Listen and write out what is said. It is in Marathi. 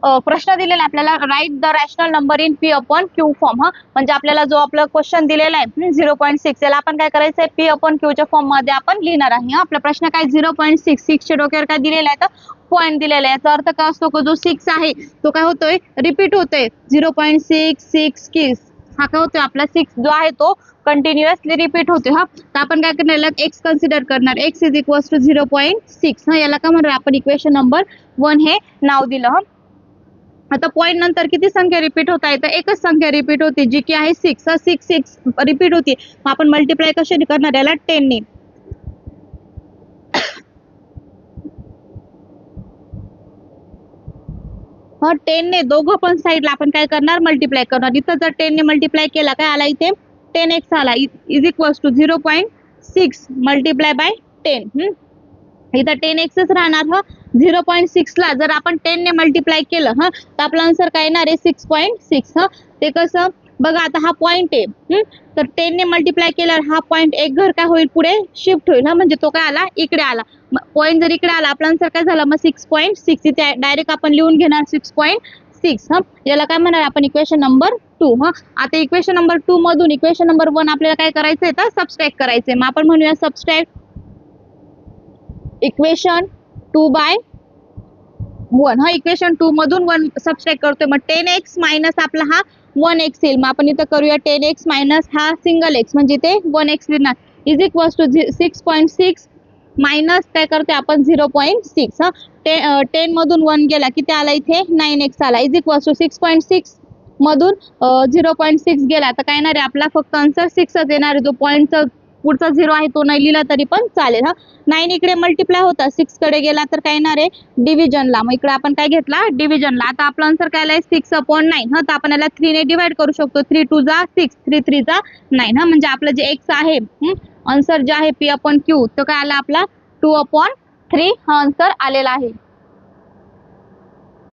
प्रश्न दिलेला आपल्याला write the rational number in P upon Q form. म्हणजे आपल्याला जो आपला क्वेश्चन दिलेला आहे 0.6 याला आपण काय करायचं आहे पी अपॉन क्यूच्या फॉर्म मध्ये आपण लिहिणार आहे. आपला प्रश्न काय 0.6 च्या डोक्यावर काय दिलेला आहे तर पॉईंट दिलेला आहे. याचा अर्थ काय असतो की जो 6 आहे तो काय होतोय रिपीट होतोय 0.66 हा काय होतोय आपला 6 जो आहे तो कंटिन्युअसली रिपीट होते. हा तर आपण काय करणार एक्स कन्सिडर करणार एक्स इज इक्वल टू 0.6. हा याला काय म्हणणार आपण इक्वेशन नंबर 1 हे नाव दिलं. आता पॉइंट नंतर किती संख्या रिपीट होत आहे तर एकच संख्या रिपीट होती जी की आहे 6. 6 रिपीट होती. आपण मल्टिप्लाय कशाने करणार याला 10 ने. हा 10 ने दोघं पण साईडला आपण काय करणार मल्टिप्लाय करणार. इथं जर 10 ने मल्टिप्लाय केला काय आला इथे 10x आला is equal to 0.6 multiply by 10. इथं 10x राहणार. हा 0.6 ला जर आपण 10 ने मल्टिप्लाय केलं तर आपला आन्सर काय येणार आहे 6.6. ते कसं बघा आता हा पॉइंट आहे तर 10 ने मल्टिप्लाय केल्यावर हा पॉइंट एक घर काय होईल पुढे शिफ्ट होईल. म्हणजे तो काय आला इकडे आला. पॉइंट जर इकडे आला आपला आन्सर काय झाला मग 6.6 इथे डायरेक्ट आपण लिहून घेणार 6.6. याला काय म्हणणार आपण इक्वेशन नंबर 2. आता इक्वेशन नंबर 2 मधून इक्वेशन नंबर 1 आपल्याला काय करायचंय तर सबस्ट्रॅक्ट करायचंय. मग आपण म्हणूया सबस्ट्रॅक्ट इक्वेशन 2/1. हा इक्वेशन 2 मधून 1 सबस्ट्रॅक्ट करतोय. मग 10x मायनस आपला हा 1x येईल. मग आपण इथं करूया 10x मायनस हा सिंगल x म्हणजे ते 1x लिहिणार इज इक्वल टू 6.6 मायनस काय करतोय आपण 0.6. 10 मधून 1 गेला किती आला इथे 9x आला इज इक्वल टू 6.6 मधून 0.6 गेला तर काय येणार आहे आपला फक्त आन्सर 6च येणार आहे. जो पॉईंटचा पुढचा 0 आहे तो नाही लिहिला तरी पण चालेल. 9 इकडे मल्टिप्लाय होता 6 कडे गेला तर काय येणार आहे डिव्हिजनला. मग इकडे आपण काय घेतला डिव्हिजनला. आता आपला आन्सर काय आलाय 6/9. तर आपण याला 3 ने डिवाइड करू शकतो. 3 2 जा 6 3 3 जा 9. म्हणजे आपलं जे x आहे आन्सर जे आहे p अपॉन q तो काय आला आपला 2/3 हा आन्सर आलेला आहे.